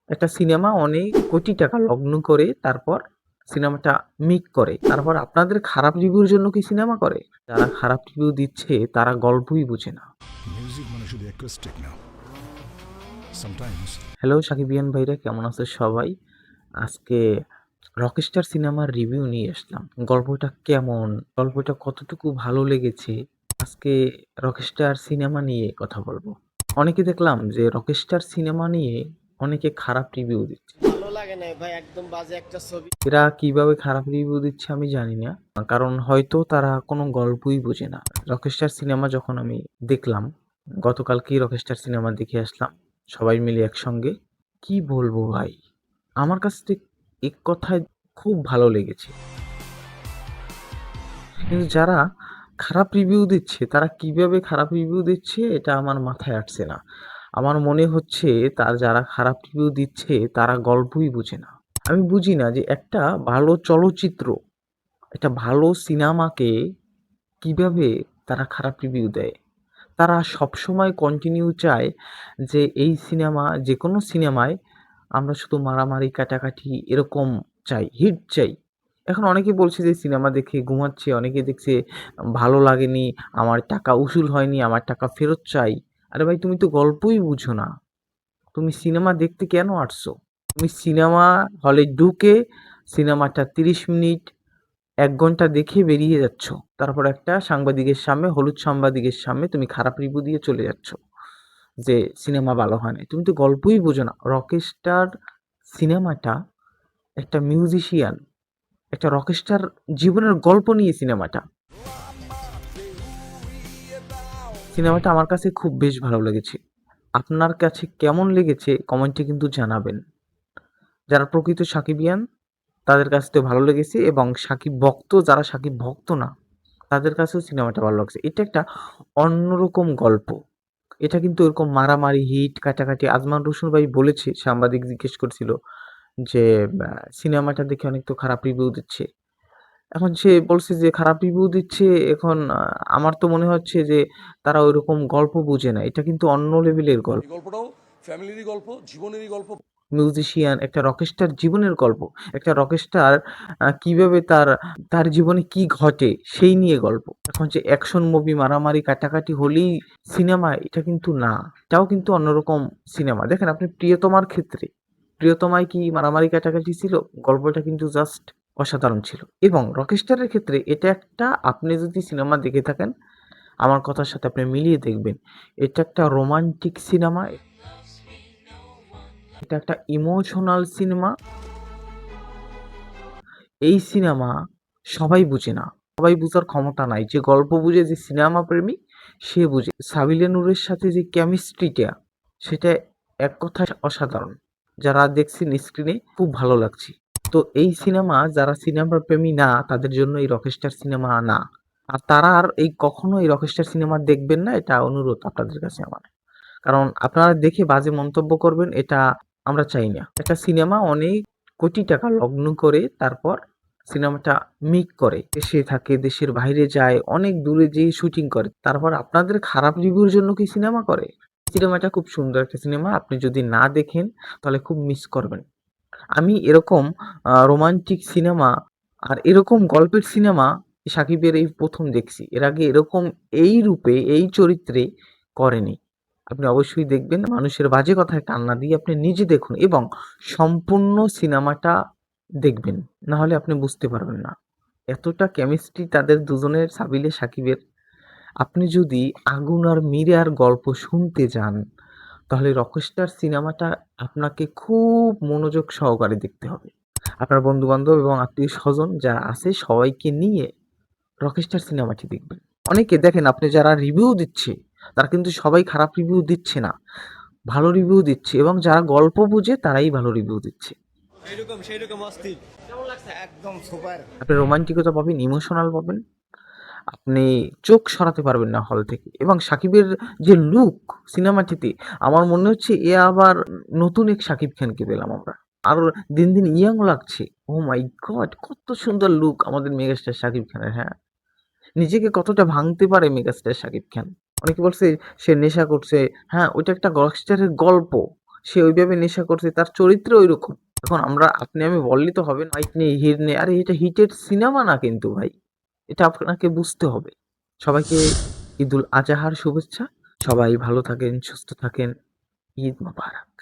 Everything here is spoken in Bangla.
একটা সিনেমা অনেক কোটি টাকা লগ্ন করে তারপর সিনেমাটা মেক করে। তারপর আপনাদের খারাপ রিভিউর জন্য কি সিনেমা করে? যারা খারাপ রিভিউ দিচ্ছে তারা গল্পই বুঝে না। মিউজিক মানে শুধু অ্যাকুস্টিক না, সামটাইমস। হ্যালো সাকিবিয়ান ভাইরা, কেমন আছে সবাই? আজকে রকস্টার সিনেমার রিভিউ নিয়ে আসলাম। গল্পটা কেমন? গল্পটা কতটুকু ভালো লেগেছে? আজকে রকস্টার সিনেমা নিয়ে কথা বলবো। অনেকে দেখলাম যে রকস্টার সিনেমা নিয়ে অনেকে খারাপ রিভিউ দিচ্ছে। ভালো লাগে নাই ভাই, একদম বাজে একটা ছবি। এরা কিভাবে খারাপ রিভিউ দিচ্ছে আমি জানি না। কারণ হয়তো তারা কোনো গল্পই বোঝে না। রকস্টার সিনেমা যখন আমি দেখলাম, গতকালকেই রকস্টার সিনেমা দেখে আসলাম সবাই মিলে একসঙ্গে। কি বলবো ভাই? আমার কাছে তো এক কথায় খুব ভালো লেগেছে। কিন্তু যারা খারাপ রিভিউ দিচ্ছে তারা কিভাবে খারাপ রিভিউ দিচ্ছে এটা আমার মাথায় আসছে না। আমার মনে হচ্ছে যারা খারাপ রিভিউ দিচ্ছে তারা গল্পই বুঝে না। আমি বুঝি না যে একটা ভালো চলচ্চিত্র, একটা ভালো সিনেমাকে কিভাবে তারা খারাপ রিভিউ দেয়। তারা সবসময় কন্টিনিউ চায় যে এই সিনেমা, যেকোনো সিনেমায় আমরা শুধু মারামারি কাটাকাটি এরকম চাই, হিট চাই। এখন অনেকে বলছে যে সিনেমা দেখে ঘুমাচ্ছে, অনেকে দেখছে ভালো লাগেনি, আমার টাকা উসুল হয়নি, আমার টাকা ফেরত চাই। আরে ভাই, তুমি তো গল্পই বুঝো না। তুমি সিনেমা দেখতে কেন আসছো? তুমি সিনেমা হলে ঢুকে সিনেমাটা ৩০ মিনিট ১ ঘন্টা দেখে বেরিয়ে যাচ্ছ। তারপর একটা সাংবাদিকের সামনে, হলুদ সাংবাদিকের সামনে তুমি খারাপ রিভিউ দিয়ে চলে যাচ্ছ যে সিনেমা ভালো হয় নাই। তুমি তো গল্পই বোঝো না। রকস্টার সিনেমাটা একটা মিউজিশিয়ান, একটা রকস্টার জীবনের গল্প নিয়ে সিনেমাটা। সিনেমাটা আমার কাছে খুব বেশ ভালো লেগেছে। আপনার কাছে কেমন লেগেছে কমেন্টে কিন্তু জানাবেন। যারা প্রকৃত সাকিবিয়ান তাদের কাছে তো ভালো লেগেছে, এবং সাকিব ভক্ত যারা সাকিব ভক্ত না তাদের কাছেও সিনেমাটা ভালো লাগছে। এটা একটা অন্যরকম গল্প। এটা কিন্তু ওরকম মারামারি, হিট, কাটাকাটি। আজমান রসুল ভাই বলেছে, সাংবাদিক জিজ্ঞেস করছিল যে সিনেমাটা দেখে অনেক তো খারাপ রিভিউ দিচ্ছে। এখন সে বলছে যে খারাপ রিভিউ দিচ্ছে, এখন আমার তো মনে হচ্ছে যে তারা ওইরকম গল্প বুঝে না। এটা কিন্তু অন্য লেভেলের গল্প। এই গল্পটাও ফ্যামিলিরই গল্প, জীবনেরই গল্প। মিউজিশিয়ান, একটা রকস্টার জীবনের গল্প। একটা রকস্টার কিভাবে তার জীবনে কি ঘটে সেই নিয়ে গল্প। এখন যে অ্যাকশন মুভি, মারামারি কাটাকাটি হলেই সিনেমা, এটা কিন্তু না। এটাও কিন্তু অন্যরকম সিনেমা। দেখেন আপনি প্রিয়তমার ক্ষেত্রে, প্রিয়তমায় কি মারামারি কাটাকাটি ছিল? গল্পটা কিন্তু জাস্ট অসাধারণ ছিল। এবং রকস্টারের ক্ষেত্রে এটা একটা, আপনি যদি সিনেমা দেখে থাকেন আমার কথার সাথে আপনি মিলিয়ে দেখবেন, এটা একটা রোমান্টিক সিনেমা, এটা একটা ইমোশনাল সিনেমা। এই সিনেমা সবাই বুঝে না। সবাই বুঝার ক্ষমতা নাই। যে গল্প বুঝে, যে সিনেমা প্রেমী সে বুঝে। সাবিলা নূরের সাথে যে কেমিস্ট্রিটা, সেটা এক কথায় অসাধারণ। যারা দেখছেন স্ক্রিনে খুব ভালো লাগছে। তো এই সিনেমা, যারা সিনেমা প্রেমী না তাদের জন্য এই রকস্টার সিনেমা না। আর তারা আর এই কখনো এই রকস্টার সিনেমা দেখবেন না, এটা অনুরোধ আপনাদের কাছে আমার। কারণ আপনারা দেখে বাজে মন্তব্য করবেন, এটা আমরা চাই না। একটা সিনেমা অনেক কোটি টাকা লগ্ন করে তারপর সিনেমাটা মেক করে, দেশে থাকে, দেশের বাইরে যায়, অনেক দূরে যেয়ে শুটিং করে, তারপর আপনাদের খারাপ রিভিউর জন্য কি সিনেমা করে? সিনেমাটা খুব সুন্দর একটা সিনেমা, আপনি যদি না দেখেন তাহলে খুব মিস করবেন। আমি এরকম রোমান্টিক সিনেমা আর এরকম গল্পের সিনেমা সাকিবের এই প্রথম দেখছি। এর আগে এরকম এই রূপে, এই চরিত্রে করেনি। আপনি অবশ্যই দেখবেন। মানুষের বাজে কথায় কান না দিয়ে আপনি নিজে দেখুন এবং সম্পূর্ণ সিনেমাটা দেখবেন। না হলে আপনি বুঝতে পারবেন না। এতটা কেমিস্ট্রি তাদের দুজনের, সাবিলে সাকিবের। আপনি যদি আগুন আর মীরার গল্প শুনতে যান তাহলে রকস্টার সিনেমাটা আপনাকে খুব মনোযোগ সহকারে দেখতে হবে। আপনার বন্ধু-বান্ধব এবং আত্মীয়স্বজন যারা আছে সবাইকে নিয়ে রকস্টার সিনেমাটি দেখবেন। অনেকে দেখেন, আপনি যারা রিভিউ দিচ্ছে তারা কিন্তু সবাই খারাপ রিভিউ দিচ্ছে না, ভালো রিভিউ দিচ্ছে, এবং যারা গল্প বুঝে তারাই ভালো রিভিউ দিচ্ছে। সেইরকম অস্থির। কেমন লাগছে? একদম সুপার। আপনি রোমান্টিকতা পাবেন, ইমোশনাল পাবেন, আপনি চোখ সরাতে পারবেন না হল থেকে। এবং সাকিবের যে লুক সিনেমাটিতে, আমার মনে হচ্ছে এ আবার নতুন এক সাকিব খানকে পেলাম আমরা। আরো দিন দিন ইয়াং লাগছে। ও মাই গড, কত সুন্দর লুক আমাদের মেগাস্টার সাকিব খানের। হ্যাঁ, নিজেকে কতটা ভাঙতে পারে মেগাস্টার শাকিব খান। অনেকে বলছে সে নেশা করছে। হ্যাঁ, ওইটা একটা গ্যাংস্টারের গল্প। সে ওইভাবে নেশা করছে, তার চরিত্র ওইরকম। এখন আপনি আমি বললে তো হবে না ফাইট নেই, হিট নেই। আরে এটা হিটের সিনেমা না কিন্তু ভাই। এটা আপনাকে বুঝতে হবে। সবাইকে ঈদুল আজহার শুভেচ্ছা। সবাই ভালো থাকেন, সুস্থ থাকেন। ঈদ মোবারক।